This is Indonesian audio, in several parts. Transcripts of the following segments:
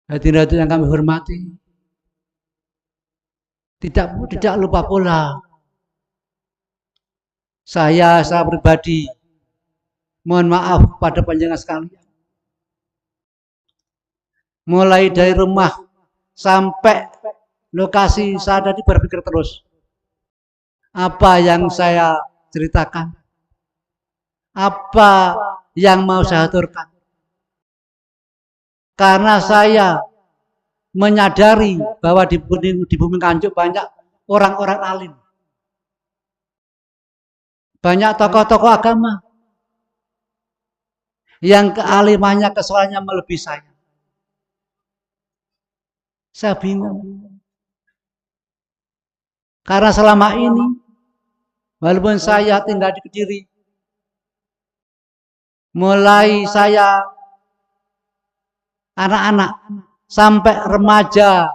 Hadirin yang kami hormati, tidak lupa pula saya pribadi mohon maaf pada panjenengan sekalian. Mulai dari rumah sampai lokasi saya tadi berpikir terus, apa yang saya ceritakan, apa yang mau saya aturkan. Karena saya menyadari bahwa di bumi Nganjuk banyak orang-orang alim, banyak tokoh-tokoh agama yang kealimannya, kesoalnya melebihi saya. Saya bingung. Karena selama ini, walaupun saya tinggal di Kediri, mulai saya anak-anak sampai remaja,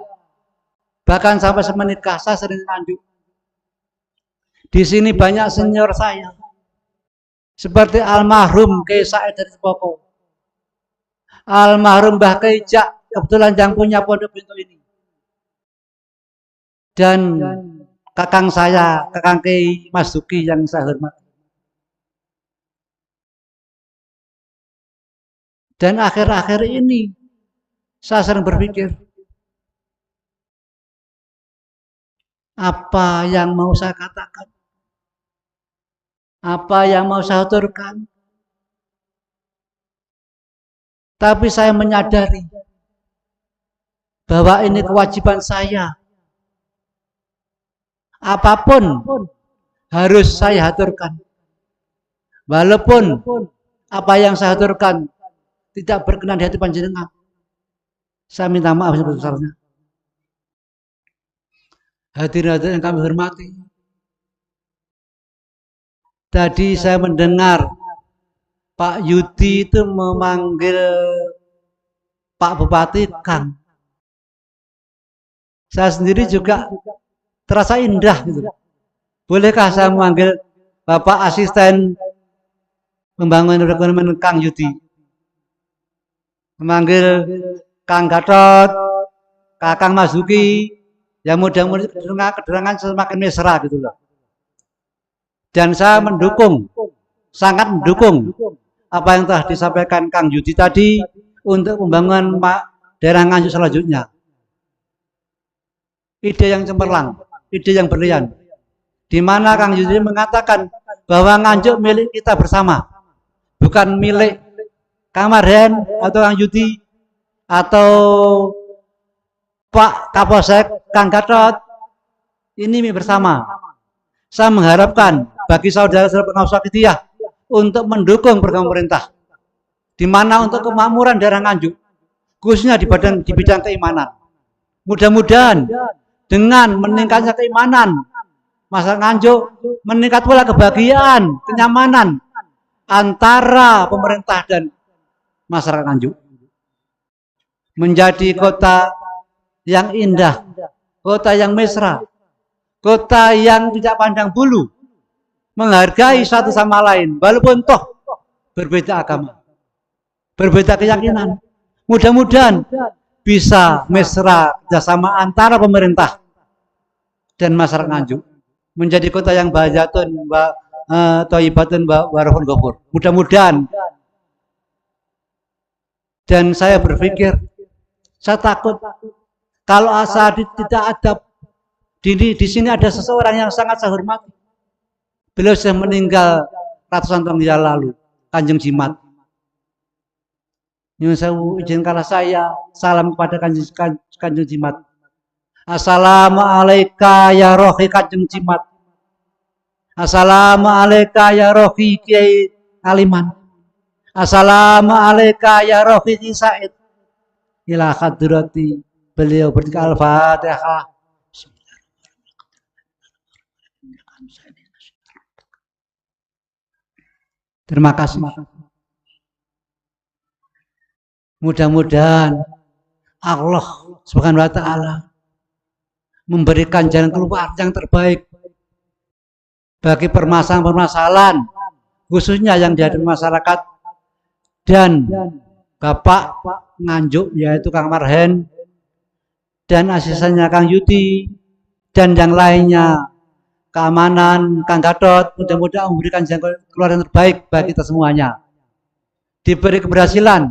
bahkan sampai semenikah, saya sering Nganjuk. Di sini banyak senior saya, seperti almarhum Kiai Said dari Poko, almarhum Mbah Keijak, kebetulan yang punya pondok pintu ini, dan kakang saya, kakang Kiai Mas Duki yang saya hormati. Dan akhir-akhir ini saya sering berpikir, apa yang mau saya katakan, apa yang mau saya aturkan. Tapi saya menyadari bahwa ini kewajiban saya. Apapun harus saya aturkan. Walaupun apa yang saya aturkan tidak berkenan di hati panjenengan, saya minta maaf sebesar-besarnya. Hadirin yang kami hormati, tadi saya mendengar Pak Yudi itu memanggil Pak Bupati Kang. Saya sendiri juga terasa indah gitu. Bolehkah saya memanggil Bapak Asisten Pembangunan Perekonomian Kang Yudi? Memanggil Kang Gatot, Kakang Mas Duki, yang mudah-mudahan kedengaran semakin mesra gitu loh. Dan saya mendukung, sangat mendukung apa yang telah disampaikan Kang Yudi tadi untuk pembangunan daerah Nganjuk selanjutnya. Ide yang cemerlang, ide yang berlian, di mana Kang Yudi mengatakan bahwa Nganjuk milik kita bersama, bukan milik Kang Marhen atau Kang Yudi atau Pak Kapolsek Kang Gatot. Ini milik bersama. Saya mengharapkan bagi saudara-saudara pengawas Akidiyah untuk mendukung program pemerintah, di mana untuk kemakmuran daerah Nganjuk, khususnya di bidang keimanan. Mudah-mudahan dengan meningkatnya keimanan masyarakat Nganjuk, meningkat pula kebahagiaan, kenyamanan antara pemerintah dan masyarakat Nganjuk. Menjadi kota yang indah, kota yang mesra, kota yang tidak pandang bulu, menghargai satu sama lain, walaupun toh berbeda agama, berbeda keyakinan. Mudah-mudahan bisa mesra kerjasama antara pemerintah dan masyarakat Nganjuk, menjadi kota yang bahjatun, thayyibatun, warahun ghafur. Mudah-mudahan. Dan saya berpikir, saya takut kalau asal tidak ada di sini ada seseorang yang sangat saya hormati. Beliau sudah meninggal ratusan tahun yang lalu, Kanjeng Jimat. Nyuwun sewu, izinkanlah saya salam kepada Kanjeng Jimat. Assalamualaikum ya rohi Kanjeng Jimat. Assalamualaikum ya rohi Kiai Aliman. Assalamualaikum ya rohi Said. Ila hadrati, beliau berkata Al-Fatihah. Terima kasih. Mudah-mudahan Allah Subhanahu wa taala memberikan jalan keluar yang terbaik bagi permasalahan-permasalahan khususnya yang dihadapi masyarakat, dan Bapak Nganjuk yaitu Kang Marhen dan asistennya Kang Yudi dan yang lainnya keamanan Kang Gatot, mudah-mudahan memberikan keluaran terbaik bagi kita semuanya, diberi keberhasilan,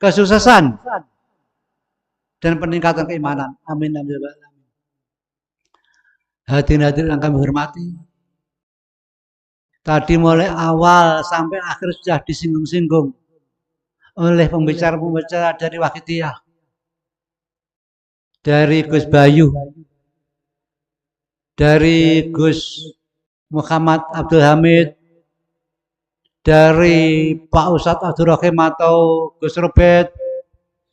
kesuksesan dan peningkatan keimanan. Amin. Hadirin yang kami hormati, tadi mulai awal sampai akhir sudah disinggung-singgung oleh pembicara-pembicara dari Wakitiyah, dari Gus Bayu, dari Gus Muhammad Abdul Hamid, dari Pak Ustadz Abdul Rahim atau Gus Robert,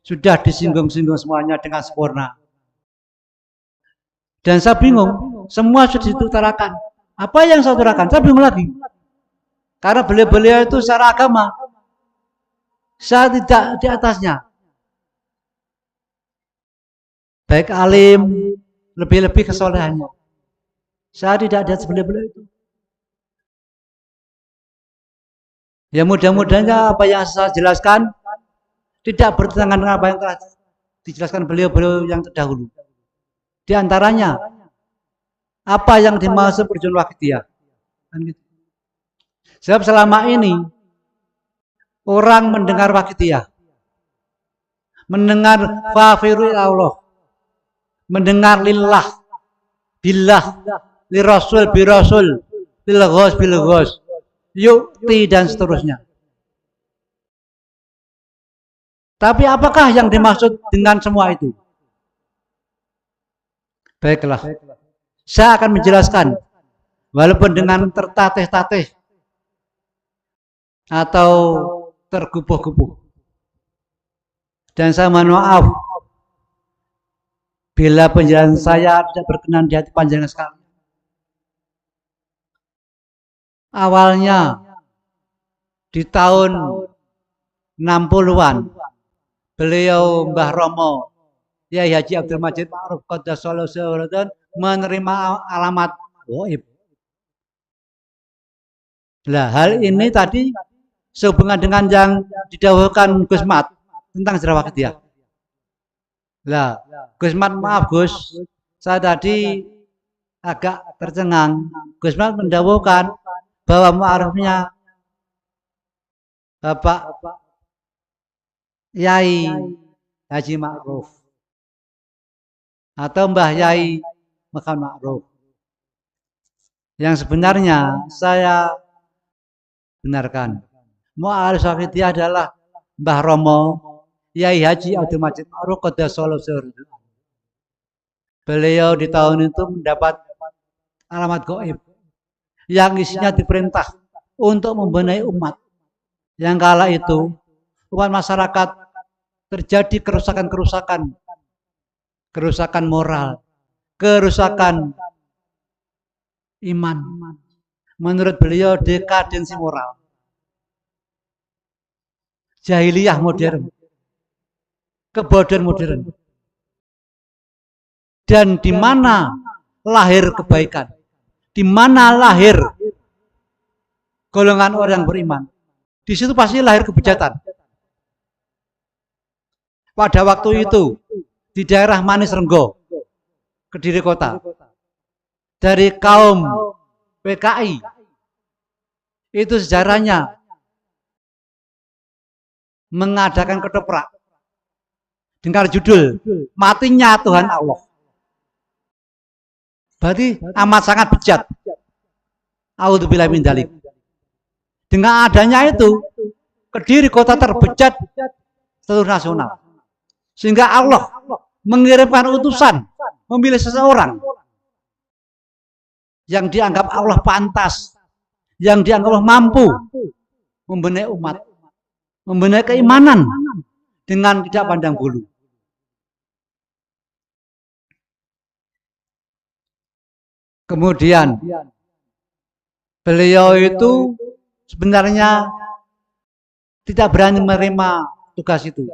sudah disinggung-singgung semuanya dengan sempurna. Dan saya bingung, semua sudah ditutarakan. Apa yang saya utarakan? Saya bingung lagi. Karena beliau-beliau itu secara agama, saya tidak di atasnya. Baik alim, lebih-lebih kesolehannya. Saya tidak di atas beliau-beliau itu. Ya mudah-mudahan apa yang saya jelaskan tidak bertentangan dengan apa yang telah dijelaskan beliau-beliau yang terdahulu. Di antaranya, apa yang dimaksud perjuangan Wakitiyah. Sebab selama ini, orang mendengar Wakitiyah, mendengar fafiru Allah, mendengar lillah, billah, li rasul, bi rasul, bil ghos, yukti dan seterusnya. Tapi apakah yang dimaksud dengan semua itu? Baiklah, saya akan menjelaskan, walaupun dengan tertatih-tatih atau tergupuh-gupuh. Dan saya mohon maaf bila penjelasan saya tidak berkenan di hati panjenengan sekali. Awalnya di tahun 60-an, beliau Mbah Romo Yai Haji Abdul Majid Ma'ruf Qaddasallahu sirrahu menerima alamat gaib. Nah, hal ini tadi sehubungan dengan yang didahulukan Gus Mat tentang sejarah Wakitiyah. Nah, Gus Mat, maaf Gus, saya tadi agak tercengang. Gus Mat mendahulukan bahwa mu'arifnya Bapak Yai Haji Ma'ruf atau Mbah Yai Makan Ma'ruf. Yang sebenarnya saya benarkan, mu'arif Wakitiyah adalah Mbah Romo Yai Haji Abdul Majid Ma'ruf Qaddasallahu sirrahu. Beliau di tahun itu mendapat alamat gaib yang isinya diperintah untuk membenahi umat. Yang kala itu umat masyarakat terjadi kerusakan moral, kerusakan iman. Menurut beliau dekadensi moral, jahiliyah modern, kebodohan modern. Dan di mana lahir kebaikan, di mana lahir golongan orang beriman, di situ pasti lahir kebejatan. Pada waktu itu di daerah Manis Renggo, Kediri Kota, dari kaum PKI, itu sejarahnya mengadakan ketoprak dengan judul Matinya Tuhan Allah. Berarti amat sangat bejat. A'udzubillahi min dzalik. Dengan adanya itu, Kediri Kota terbejat seluruh nasional. Sehingga Allah mengirimkan utusan, memilih seseorang yang dianggap Allah pantas, yang dianggap Allah mampu membenahi umat, membenahi keimanan dengan tidak pandang bulu. Kemudian beliau itu sebenarnya tidak berani menerima tugas itu.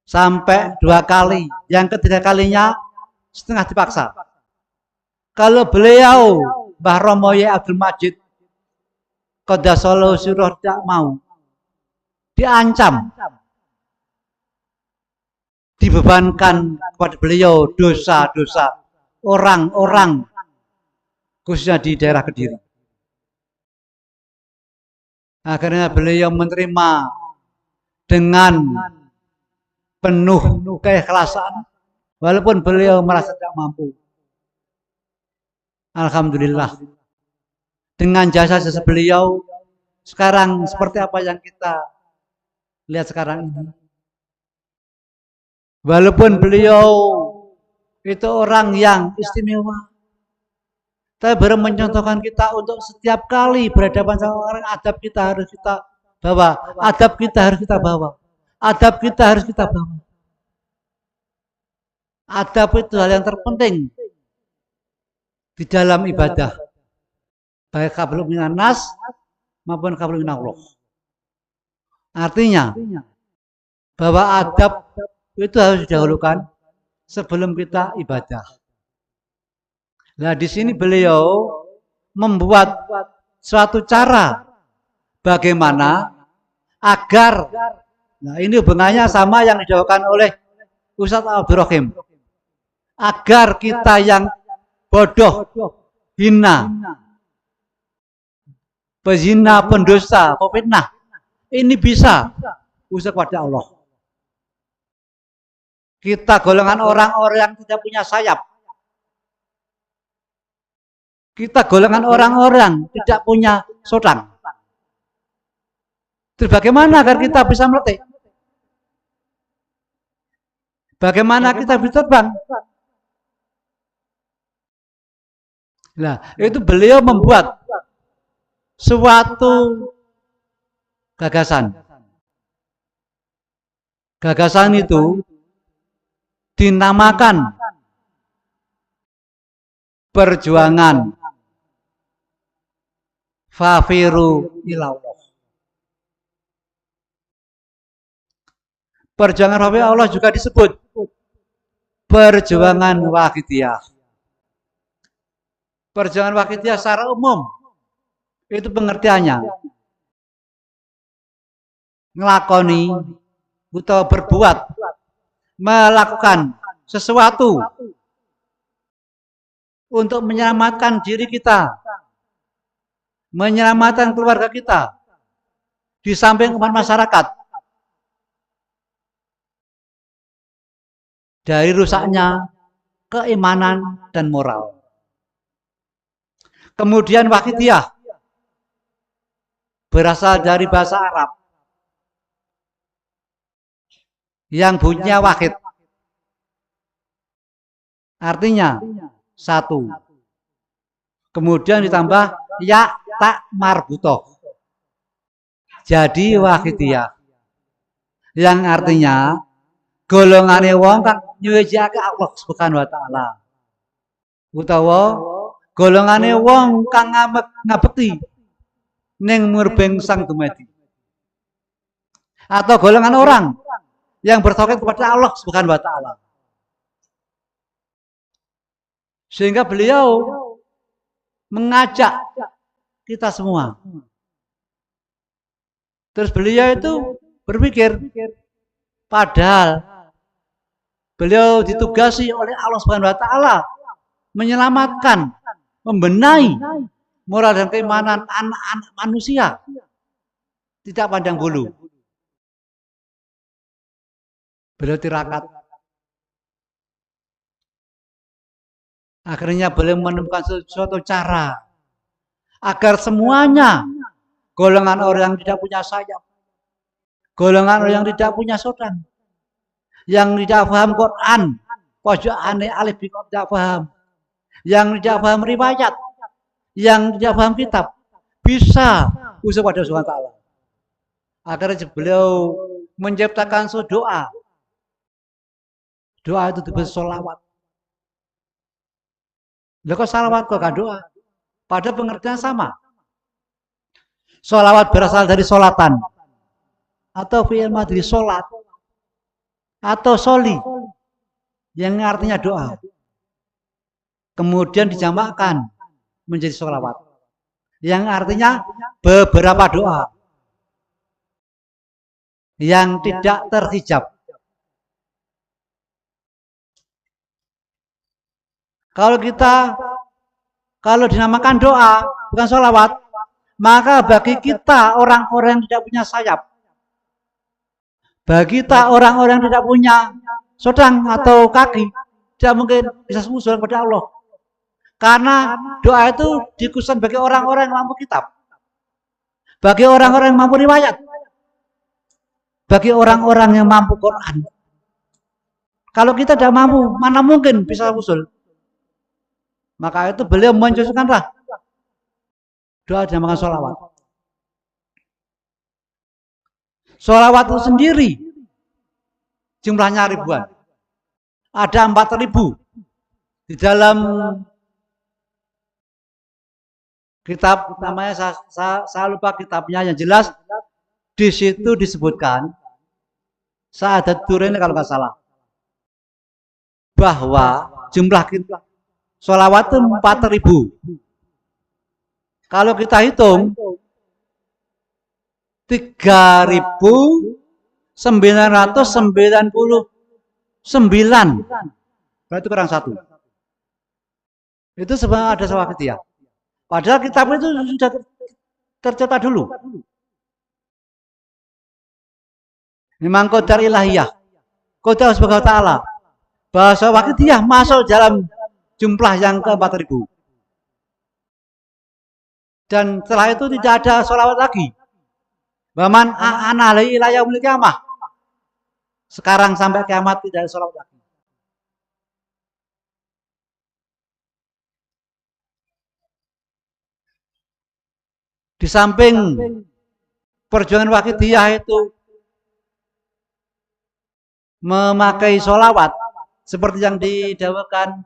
Sampai 2 kali, yang ketiga kalinya setengah dipaksa. Kalau beliau Mbah Romo Yai Abdul Majid Qaddasallahu sirrahu tidak mau, diancam, dibebankan kepada beliau dosa-dosa orang-orang khususnya di daerah Kediri. Akhirnya beliau menerima dengan penuh keikhlasan, walaupun beliau merasa tidak mampu. Alhamdulillah, dengan jasa-jasa beliau, sekarang seperti apa yang kita lihat sekarang ini. Walaupun beliau itu orang yang istimewa, tapi baru mencontohkan kita untuk setiap kali berhadapan sama orang, adab kita harus kita bawa, adab kita harus kita bawa, adab kita harus kita bawa. Adab itu hal yang terpenting di dalam ibadah, baik qablul minan nas maupun qablul minan Allah. Artinya bahwa adab itu harus didahulukan sebelum kita ibadah. Nah, di sini beliau membuat suatu cara bagaimana agar, nah ini hubungannya sama yang didawakan oleh Ustadz Abdurrahim, agar kita yang bodoh, hina, pezina, pendosa, pefitnah, ini bisa usaha kepada Allah. Kita golongan orang-orang yang tidak punya sayap. Kita golongan orang-orang tidak punya sodang. Terus bagaimana agar kita bisa meletik? Bagaimana kita bisa terbang? Nah, itu beliau membuat suatu gagasan. Gagasan itu dinamakan perjuangan fafiru ilallah. Perjuangan fafiru Allah juga disebut perjuangan waqidiyah. Perjuangan waqidiyah secara umum itu pengertiannya ngelakoni atau berbuat, melakukan sesuatu untuk menyelamatkan diri kita, menyelamatkan keluarga kita, di samping umat masyarakat dari rusaknya keimanan dan moral. Kemudian waqidiyah berasal dari bahasa Arab yang bunyinya wahid, artinya satu. Kemudian ditambah ya tak marbutoh, jadi waqidiyah, yang artinya golongane wong kang nyuwejake Allah Subhanahu wa taala, utawa golongane wong kang ngabekti ning murbeng Sang Dumadi, atau golongan orang yang bertauhid kepada Allah Subhanahu wa taala. Sehingga beliau mengajak kita semua. Terus beliau itu berpikir, padahal beliau ditugasi oleh Allah Subhanahu wa taala menyelamatkan, membenahi moral dan keimanan anak-anak manusia, tidak pandang bulu. Beliau tirakat. Akhirnya beliau menemukan suatu cara agar semuanya, golongan orang yang tidak punya sayap, golongan orang yang tidak punya sodan, yang tidak paham Quran, pojokane alif bikot tidak paham, yang tidak paham riwayat, yang tidak paham kitab, bisa usaha pada Allah SWT. Akhirnya beliau menciptakan suatu doa. Doa itu disebut sholawat. Lah kok sholawat kok gak doa? Pada pengertian sama. Sholawat berasal dari sholatan, atau fi'il madhi sholat, atau soli, yang artinya doa. Kemudian dijamakkan menjadi sholawat, yang artinya beberapa doa. yang tidak terhijab. Kalau dinamakan doa, bukan sholawat, maka bagi kita orang-orang yang tidak punya sayap, bagi kita orang-orang yang tidak punya sodang atau kaki, tidak mungkin bisa usul kepada Allah. Karena doa itu dikhususkan bagi orang-orang yang mampu kitab, bagi orang-orang yang mampu riwayat, bagi orang-orang yang mampu Quran. Kalau kita tidak mampu, mana mungkin bisa usul? Maka itu beliau mencontohkanlah doa dinamakan sholawat. Sholawat itu sendiri jumlahnya ribuan. Ada 4.000 di dalam kitab, namanya saya lupa kitabnya, yang jelas di situ disebutkan Sa'adat Durain kalau nggak salah, bahwa jumlah sholawat itu 4.000. Kalau kita hitung 3.999, berarti kurang 1. Itu sebenarnya ada sholawat Fatihah. Padahal kitab itu sudah tercetak dulu. Memang qadar ilahiyah, qadar subhanahu wa ta'ala, bahwa sholawat Fatihah masuk dalam jumlah yang ke-4.000. Dan setelah itu tidak ada sholawat lagi. Baman a'ana alaihi ila yaumil qiyamah. Sekarang sampai kiamat tidak ada sholawat lagi. Di samping perjuangan Waqidiyah itu memakai sholawat seperti yang didakwakan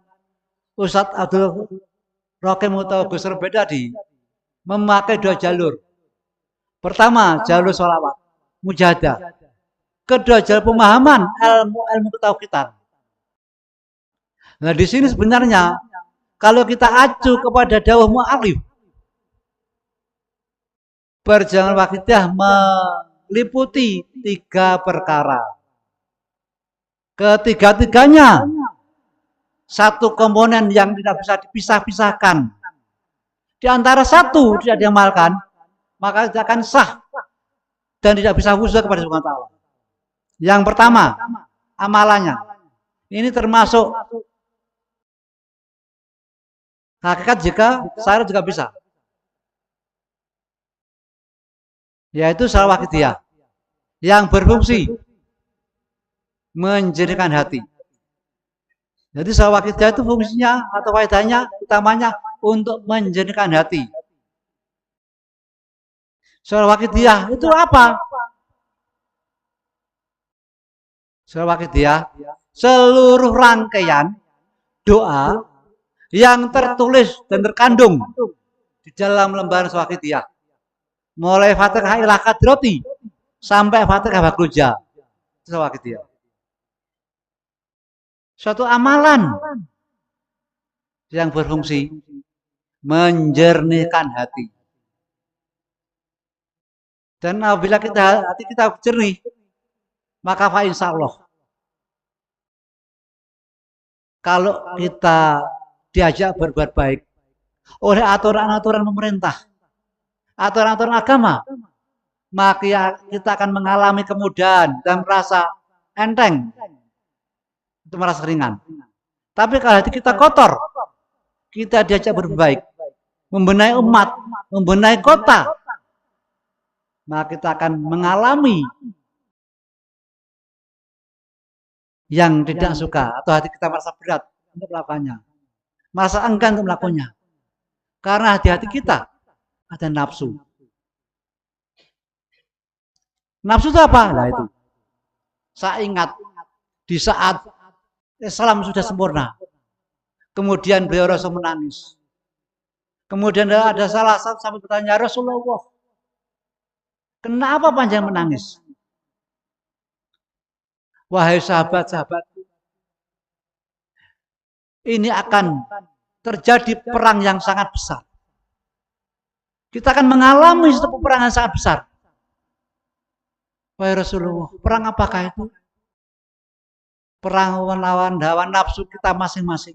Ustadz Abdul Rokim atau Gus Bedadi, memakai 2 jalur. Pertama, jalur sholawat, mujahadah. Kedua, jalur pemahaman ilmu ketauhidan. Nah, di sini sebenarnya kalau kita acu kepada dawuh mu'alif, perjuangan Waqidiyah meliputi 3 perkara. Ketiga-tiganya satu komponen yang tidak bisa dipisah-pisahkan. Di antara satu tidak diamalkan, maka tidak akan sah dan tidak bisa wusul kepada Subhanahu wa ta'ala. Yang pertama, amalannya. Ini termasuk hakikat jika syarat juga bisa. Yaitu sholawat Waqidiyah yang berfungsi menjernihkan hati. Jadi sholawat Waqidiyah itu fungsinya atau faedahnya utamanya untuk menjernihkan hati. Sholawat Waqidiyah itu apa? Sholawat Waqidiyah seluruh rangkaian doa yang tertulis dan terkandung di dalam lembaran sholawat Waqidiyah. Mulai Fatihah ila Qadrati sampai Fatihah Bakluja. Sholawat Waqidiyah. Suatu amalan yang berfungsi menjernihkan hati. Dan apabila hati kita jernih, maka insya Allah, kalau kita diajak berbuat baik oleh aturan-aturan pemerintah, aturan-aturan agama, maka kita akan mengalami kemudahan dan merasa enteng, itu merasa ringan. Tapi kalau hati kita kotor, kita diajak berbaik, membenahi umat, membenahi kota, maka kita akan mengalami yang tidak suka, atau hati kita merasa berat untuk melakukannya, merasa enggan untuk melakukannya. Karena hati-hati kita ada nafsu. Nafsu itu apa? Nah itu. Saya ingat di saat Islam sudah sempurna, kemudian beliau Rasul menangis. Kemudian ada salah satu sampai bertanya, Rasulullah, kenapa panjang menangis? Wahai sahabat-sahabat, ini akan terjadi perang yang sangat besar. Kita akan mengalami satu peperangan sangat besar. Wahai Rasulullah, perang apakah itu? Perang melawan hawa nafsu kita masing-masing.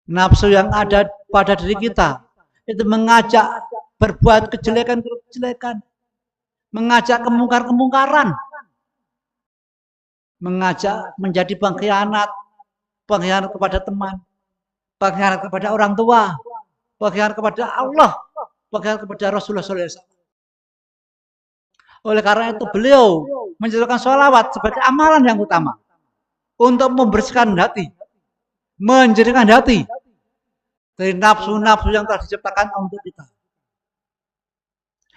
Nafsu yang ada pada diri kita itu mengajak berbuat kejelekan-kejelekan, mengajak kemungkaran-kemungkaran, mengajak menjadi pengkhianat, pengkhianat kepada teman, pengkhianat kepada orang tua, pengkhianat kepada Allah, pengkhianat kepada Rasulullah SAW. Oleh karena itu beliau menjadikan sholawat sebagai amalan yang utama untuk membersihkan hati, menjadikan hati dari nafsu-nafsu yang telah diciptakan untuk kita.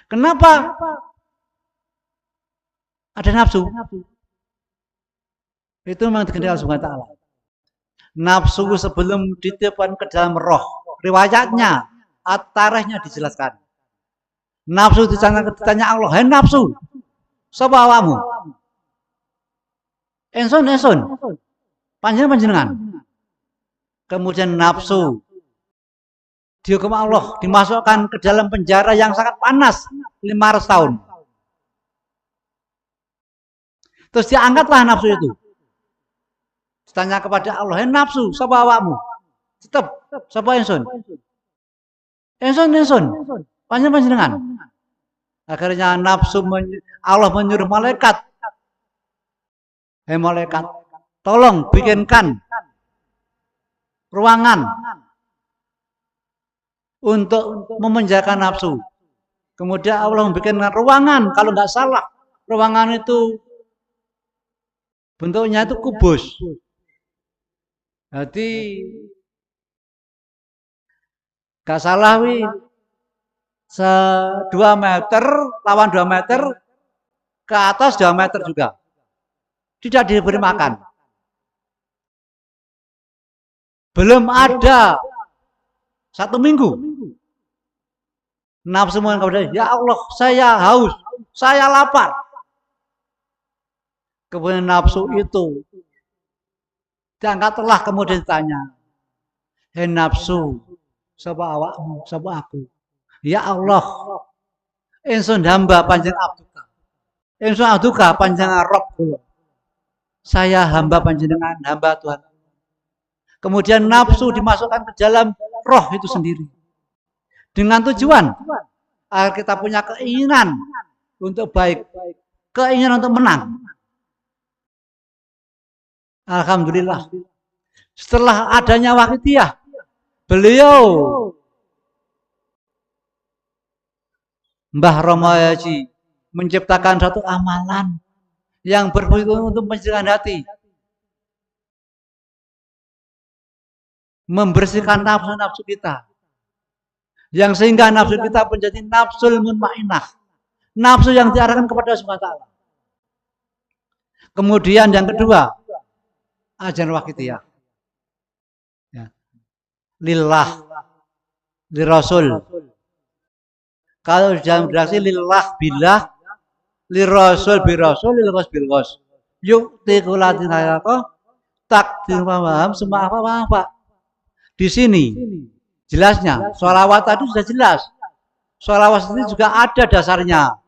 Kenapa ada nafsu? Itu memang dikehendaki Allah Subhanahu wa taala. Nafsu sebelum ditiupkan ke dalam roh, riwayatnya, tarikhnya dijelaskan. Nafsu ditanya Allah, "Hai nafsu, sapa awakmu?" Ensun, panjenengan. Kemudian nafsu dihukum Allah, dimasukkan ke dalam penjara yang sangat panas 500 tahun. Terus diangkatlah nafsu itu. Ditanya kepada Allah, "Hei nafsu, sapa awakmu?" Tetap, sapa ensun? Ensun. Panjenengan. Akhirnya nafsu Allah menyuruh malaikat. "Hei malaikat, tolong bikinkan ruangan untuk memenjarakan nafsu." Kemudian Allah membikinkan ruangan, kalau nggak salah, ruangan itu bentuknya itu kubus. Jadi nggak salah 2 meter lawan 2 meter, ke atas 2 meter juga. Tidak diberi makan. Belum ada 1 minggu. Nafsu mengatakan, "Ya Allah, saya haus, saya lapar." Kemudian nafsu itu diangkatlah, kemudian ditanya, "Hei nafsu, sapa awakmu, sapa aku?" "Ya Allah, ingsun hamba panjenengan abduka. Ingsun abduka panjenengan Rabb kula. Saya hamba panjenengan, hamba Tuhan." Kemudian nafsu dimasukkan ke dalam roh itu sendiri. Dengan tujuan agar kita punya keinginan untuk baik, keinginan untuk menang. Alhamdulillah. Setelah adanya Waqidiyah, beliau Mbah Romayaji menciptakan satu amalan yang berfungsi untuk menjadikan hati, membersihkan nafsu-nafsu kita, yang sehingga nafsu kita menjadi nafsul mutmainnah, nafsu yang diarahkan kepada Allah Subhanahu wa taala. Kemudian yang kedua, ajaran Waqidiyah. Ya. Lillah, lirasul. Kalau dalam redaksi lillah billah, lirasul birasul, lilghos bilghos. Yuk tikulatin hayako, takdir paham, semua apa. Di sini jelasnya, sholawat tadi sudah jelas. Sholawat ini juga ada dasarnya.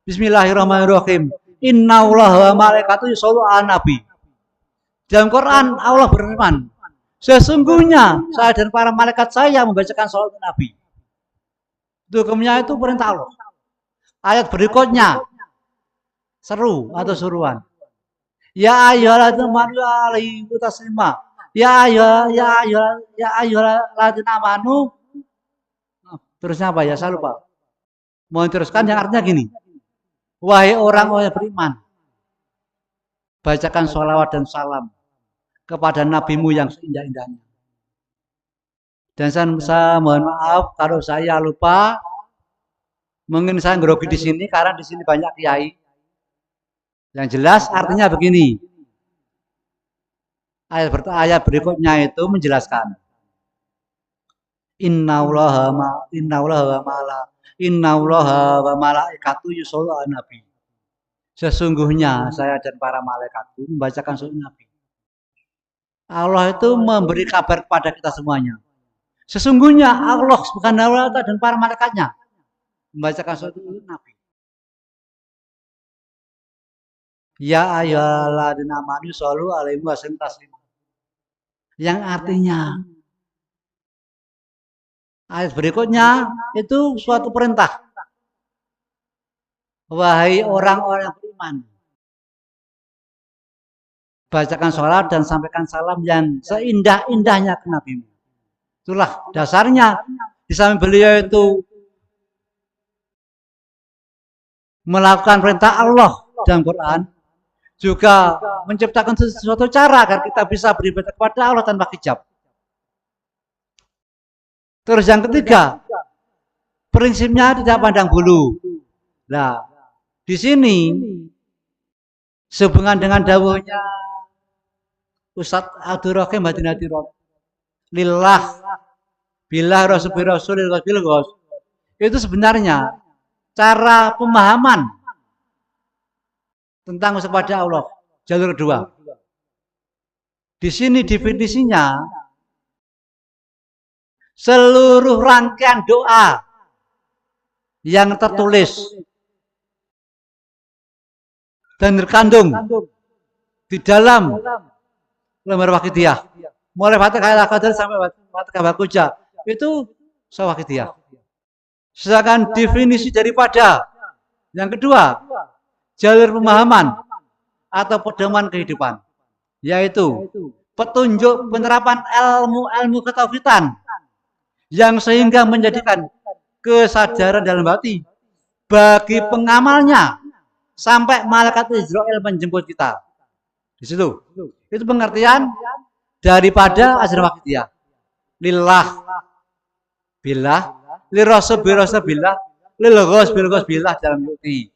Bismillahirrahmanirrahim. Innallaha wa malaikatahu yusholluna 'alan nabi. Dalam Quran Allah berfirman, sesungguhnya saya dan para malaikat saya membacakan sholawat Nabi. Itu hukumnya itu perintah Allah. Ayat berikutnya seru atau suruhan. Ya ayyuhalladzina amanu taslima. Ya ayyuhalladzina amanu. Terusnya apa ya? Saya lupa. Mau teruskan yang artinya gini. Wahai orang-orang yang beriman, bacakan sholawat dan salam kepada nabimu yang seindah-indahnya. Dan saya mohon maaf kalau saya lupa. Mungkin saya grogi di sini karena di sini banyak kiai. Yang jelas artinya begini. Ayat berikutnya itu menjelaskan. Innallaha wa malaikatu yusholluna 'alan nabi. Sesungguhnya saya dan para malaikatku membacakan surat Nabi. Allah itu memberi kabar kepada kita semuanya. Sesungguhnya Allah Subhanahu wa Ta'ala dan para malaikatnya membacakan surat Nabi. Ya ayyuhalladzina amanu shollu alaihi wa sallimu taslima. Yang artinya ayat berikutnya itu suatu perintah. Wahai orang-orang yang beriman, bacakan sholat dan sampaikan salam yang seindah-indahnya ke Nabi. Itulah dasarnya. Di samping beliau itu melakukan perintah Allah dalam Quran, juga menciptakan sesuatu cara agar kita bisa beribadah kepada Allah tanpa hijab. Terus yang ketiga, prinsipnya tidak pandang bulu. Nah, di sini sehubungan dengan dawuhnya Ustadz Abdul Rahim Madinatirot, lillah billah rasul itu sebenarnya cara pemahaman tentang kepada Allah, jalur kedua. Di sini definisinya seluruh rangkaian doa yang tertulis dan terkandung di dalam lembar Waqidiyah, mulai Fatihah Al-Qadar sampai Fatihah Bakuja, itu Waqidiyah. Sedangkan definisi daripada yang kedua, jalur pemahaman atau pedoman kehidupan, yaitu petunjuk penerapan ilmu ketauhidan yang sehingga menjadikan kesadaran dalam hati bagi pengamalnya sampai malaikat Israel menjemput kita. Di situ itu pengertian daripada ajaran Waqidiyah. Lillah billah, lirasul billah, lil ghos billah dalam yuti.